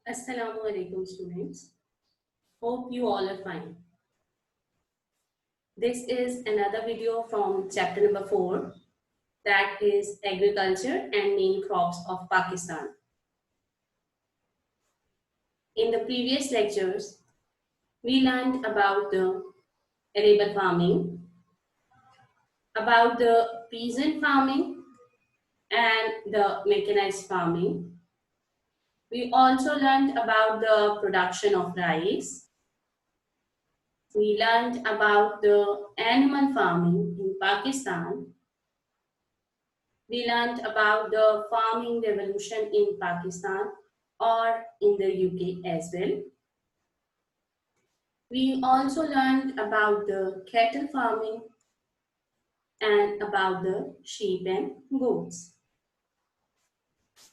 Assalamu alaikum students. Hope you all are fine. This is another video from chapter number 4, that is agriculture and main crops of Pakistan. In the previous lectures, we learned about the arable farming, about the peasant farming and the mechanized farming. We also learned about the production of rice. We learned about the animal farming in Pakistan. We learned about the farming revolution in Pakistan or in the UK as well. We also learned about the cattle farming and about the sheep and goats.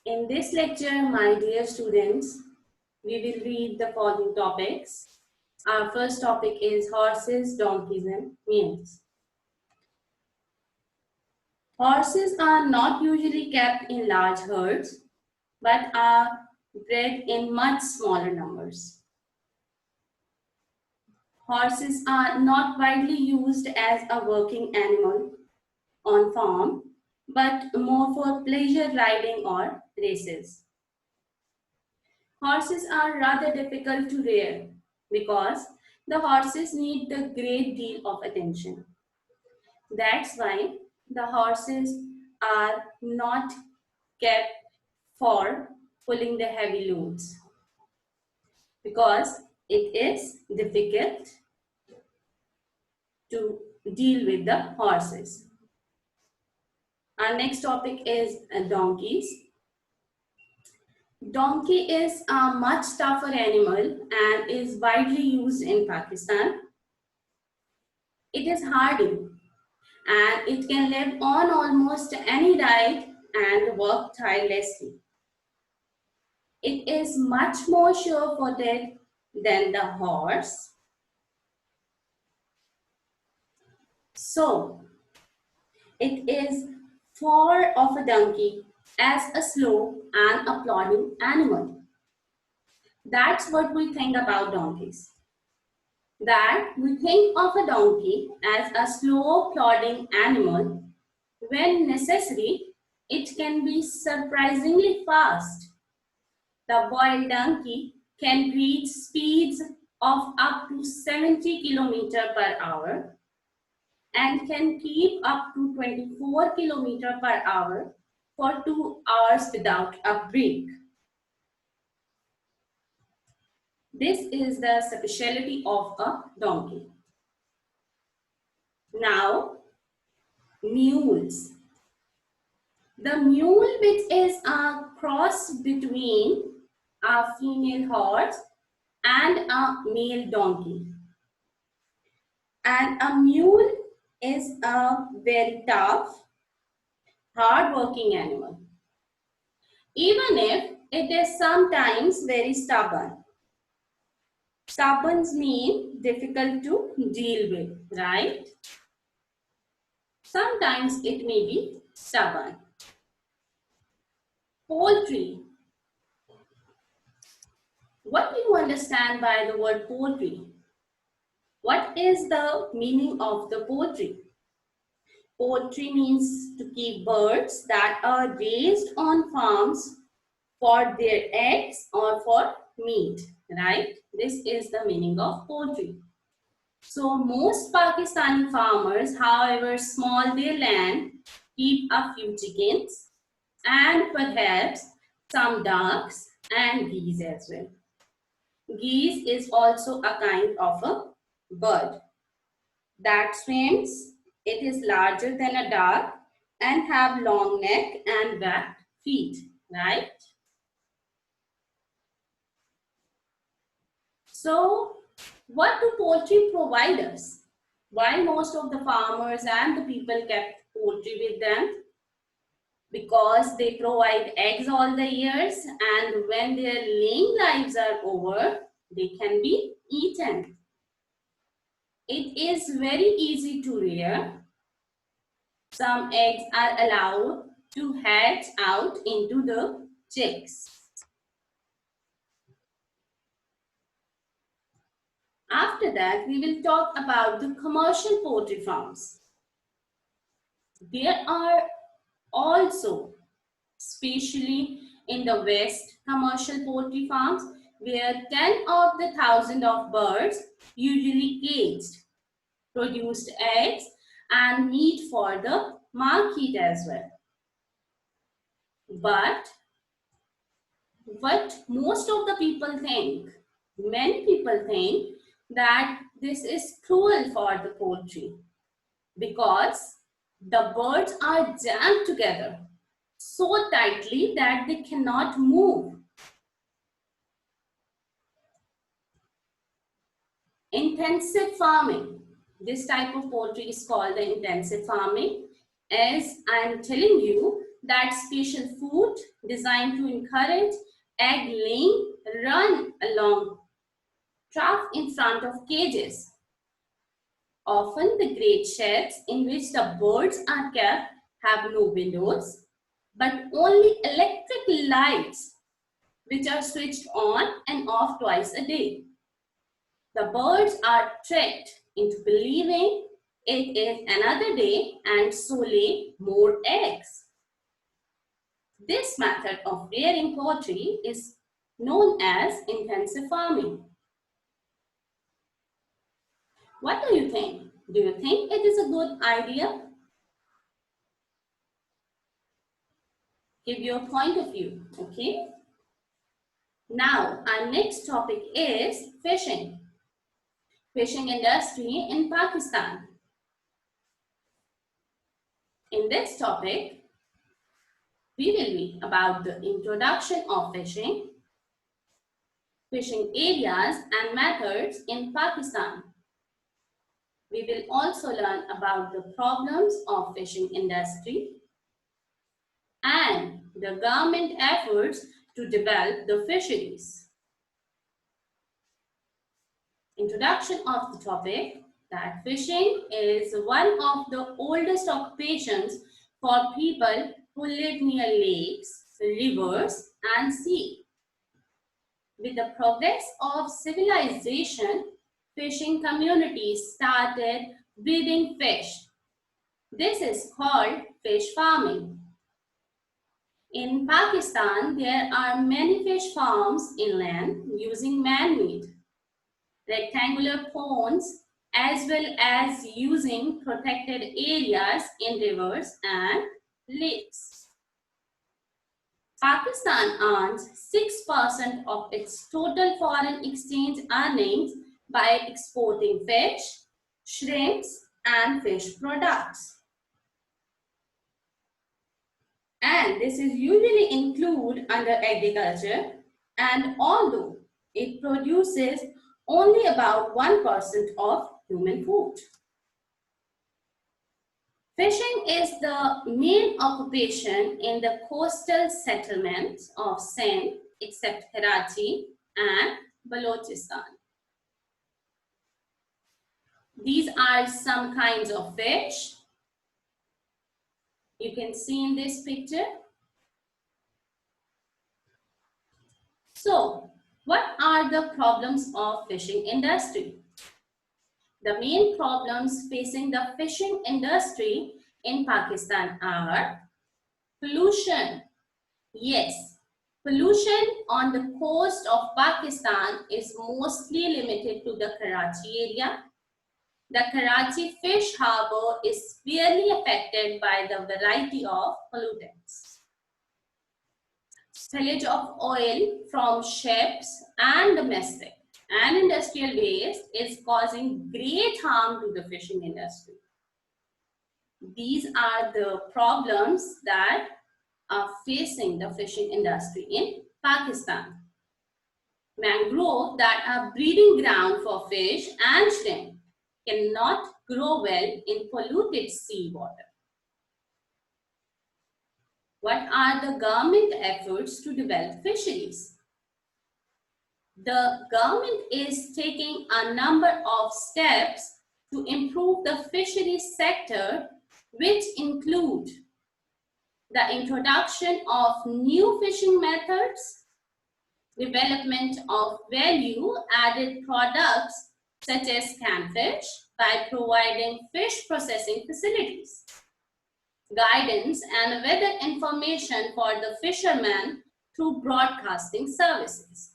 In this lecture, my dear students, we will read the following topics. Our first topic is horses, donkeys and mules. Horses are not usually kept in large herds, but are bred in much smaller numbers. Horses are not widely used as a working animal on farm, but more for pleasure riding or races. Horses are rather difficult to rear because the horses need a great deal of attention. That's why the horses are not kept for pulling the heavy loads, because it is difficult to deal with the horses. Our next topic is donkeys. Donkey is a much tougher animal and is widely used in Pakistan. It is hardy and it can live on almost any diet and work tirelessly. It is much more sure-footed than the horse. So, it is far of a donkey as a slow and a plodding animal. That's what we think about donkeys. That we think of a donkey as a slow plodding animal. When necessary, it can be surprisingly fast. The boiled donkey can reach speeds of up to 70 km per hour and can keep up to 24 km per hour for 2 hours without a break. This is the specialty of a donkey. Now, mules. The mule, which is a cross between a female horse and a male donkey. And a mule is a very tough, hard-working animal, even if it is sometimes very stubborn. Stubborn means difficult to deal with, right? Sometimes it may be stubborn. Poultry. What do you understand by the word poultry? What is the meaning of the poultry? Poultry means to keep birds that are raised on farms for their eggs or for meat, right? This is the meaning of poultry. So most Pakistani farmers, however small their land, keep a few chickens and perhaps some ducks and geese as well. Geese is also a kind of a bird that swims. It is larger than a duck and have long neck and webbed feet, right? So what do poultry provide us? Why most of the farmers and the people kept poultry with them? Because they provide eggs all the years, and when their laying lives are over, they can be eaten. It is very easy to rear. Some eggs are allowed to hatch out into the chicks. After that, we will talk about the commercial poultry farms. There are also, especially in the West, commercial poultry farms where 10 of the thousand of birds, usually caged, produced eggs and meat for the market as well. But what most of the people think, many people think that this is cruel for the poultry because the birds are jammed together so tightly that they cannot move. Intensive farming. This type of poultry is called the intensive farming. As I'm telling you, that special food designed to encourage egg laying run along track in front of cages. Often the great sheds in which the birds are kept have no windows, but only electric lights which are switched on and off twice a day. The birds are tricked into believing it is another day and so lay more eggs. This method of rearing poultry is known as intensive farming. What do you think? Do you think it is a good idea? Give your point of view, okay? Now, our next topic is fishing. Fishing industry in Pakistan. In this topic, we will read about the introduction of fishing, fishing areas and methods in Pakistan. We will also learn about the problems of fishing industry and the government efforts to develop the fisheries. Introduction of the topic, that fishing is one of the oldest occupations for people who live near lakes, rivers and sea. With the progress of civilization, fishing communities started breeding fish. This is called fish farming. In Pakistan, there are many fish farms inland using man-made rectangular ponds as well as using protected areas in rivers and lakes. Pakistan earns 6% of its total foreign exchange earnings by exporting fish, shrimps, and fish products. And this is usually included under agriculture, and although it produces only about 1% of human food. Fishing is the main occupation in the coastal settlements of Sindh, except Karachi and Balochistan. These are some kinds of fish. You can see in this picture. So, what are the problems of fishing industry? The main problems facing the fishing industry in Pakistan are pollution. Yes, pollution on the coast of Pakistan is mostly limited to the Karachi area. The Karachi fish harbour is severely affected by the variety of pollutants. Spillage of oil from ships and domestic and industrial waste is causing great harm to the fishing industry. These are the problems that are facing the fishing industry in Pakistan. Mangrove that are breeding ground for fish and shrimp cannot grow well in polluted seawater. What are the government efforts to develop fisheries? The government is taking a number of steps to improve the fisheries sector, which include the introduction of new fishing methods, development of value-added products such as Canfish by providing fish processing facilities, guidance and weather information for the fishermen through broadcasting services.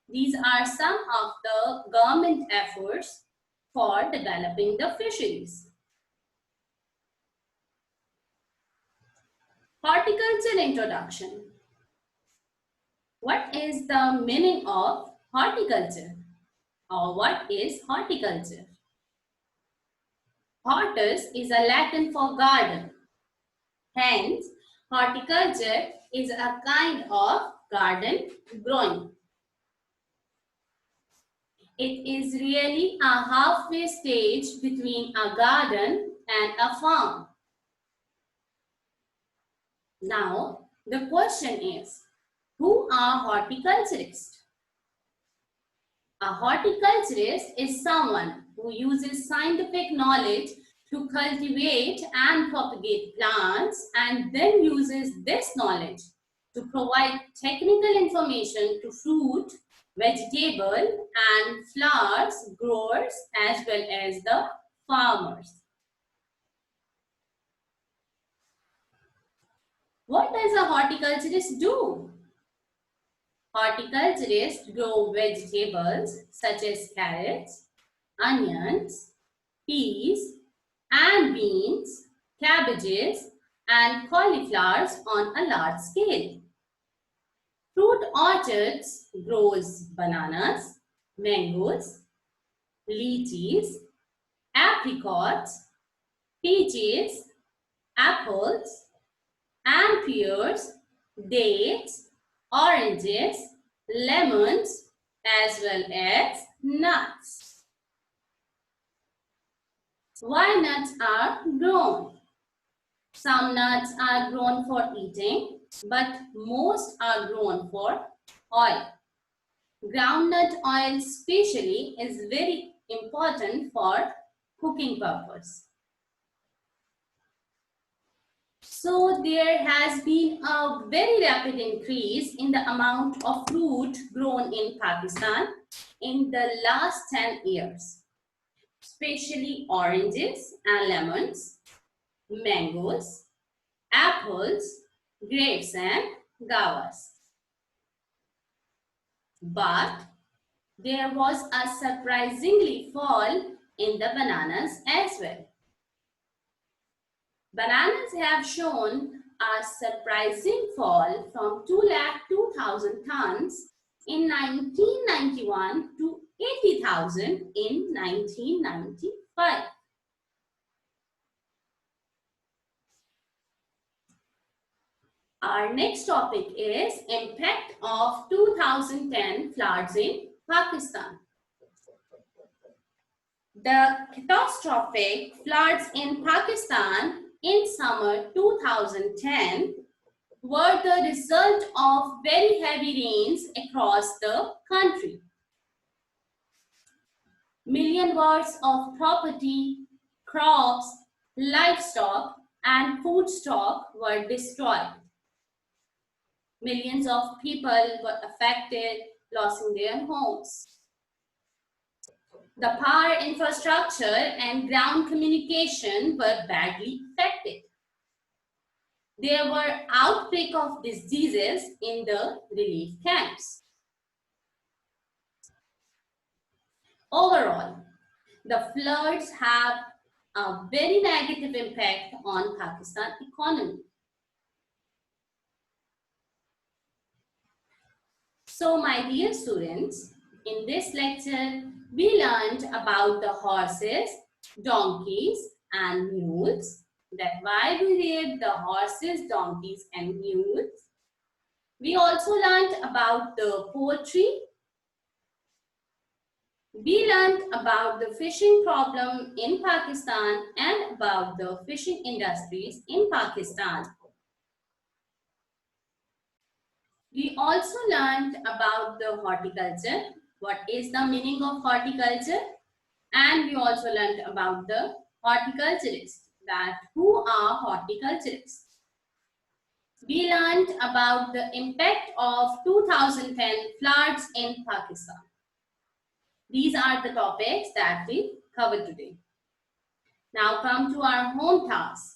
These are some of the government efforts for developing the fisheries. Horticulture introduction. What is the meaning of horticulture? Or what is horticulture? Hortus is a Latin for garden. Hence, horticulture is a kind of garden growing. It is really a halfway stage between a garden and a farm. Now, the question is, who are horticulturists? A horticulturist is someone who uses scientific knowledge to cultivate and propagate plants and then uses this knowledge to provide technical information to fruit, vegetable and flowers growers as well as the farmers. What does a horticulturist do? Horticulturists grow vegetables such as carrots, onions, peas and beans, cabbages and cauliflowers on a large scale. Fruit orchards grows bananas, mangoes, lychees, apricots, peaches, apples, and pears, dates, oranges, lemons, as well as nuts. Why nuts are grown? Some nuts are grown for eating, but most are grown for oil. Groundnut oil especially is very important for cooking purpose. So there has been a very rapid increase in the amount of fruit grown in Pakistan in the last 10 years, especially oranges and lemons, mangoes, apples, grapes and guavas. But there was a surprisingly fall in the bananas as well. Bananas have shown a surprising fall from 202,000 tons in 1991 to 80,000 in 1995. Our next topic is impact of 2010 floods in Pakistan. The catastrophic floods in Pakistan in summer 2010 were the result of very heavy rains across the country. Million worth of property, crops, livestock, and food stock were destroyed. Millions of people were affected, losing their homes. The power infrastructure and ground communication were badly affected. There were outbreaks of diseases in the relief camps. Overall, the floods have a very negative impact on Pakistan economy. So, my dear students, in this lecture, we learned about the horses, donkeys, and mules. That why we read the horses, donkeys, and mules. We also learned about the poultry. We learned about the fishing problem in Pakistan and about the fishing industries in Pakistan. We also learned about the horticulture. What is the meaning of horticulture? And we also learned about the horticulturists, that who are horticulturists. We learned about the impact of 2010 floods in Pakistan. These are the topics that we covered today. Now come to our home task.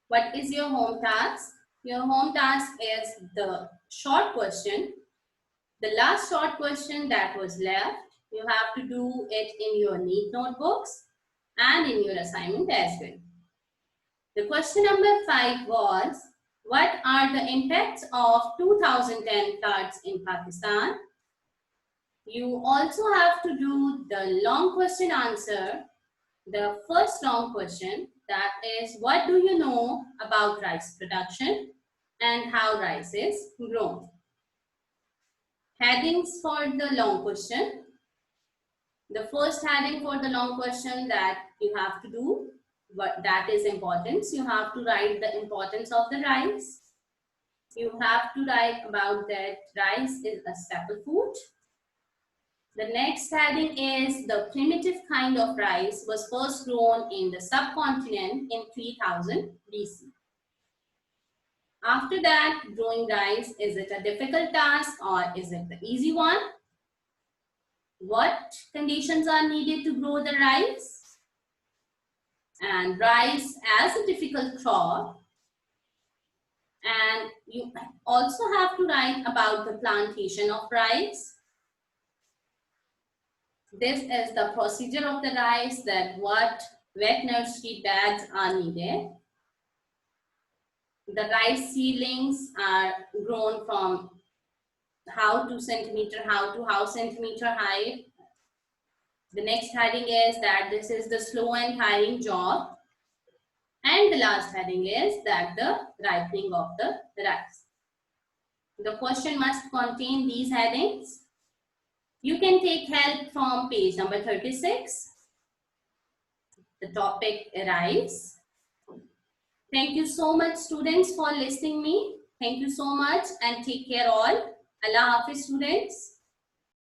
What is your home task? Your home task is the short question, the last short question that was left. You have to do it in your neat notebooks and in your assignment as well. The question number 5 was, what are the impacts of 2010 floods in Pakistan? You also have to do the long question answer. The first long question, that is, what do you know about rice production and how rice is grown? Headings for the long question. The first heading for the long question that you have to do, that is importance. You have to write the importance of the rice. You have to write about that rice is a staple food. The next heading is the primitive kind of rice was first grown in the subcontinent in 3000 BC. After that, growing rice, is it a difficult task or is it the easy one? What conditions are needed to grow the rice? And rice as a difficult crop. And you also have to write about the plantation of rice. This is the procedure of the rice, that what wet nursery beds are needed. The rice seedlings are grown from how to how centimeter height. The next heading is that this is the slow and tiring job. And the last heading is that the ripening of the rice. The question must contain these headings. You can take help from page number 36. The topic rice. Thank you so much, students, for listening me. Thank you so much and take care all. Allah Hafiz, students.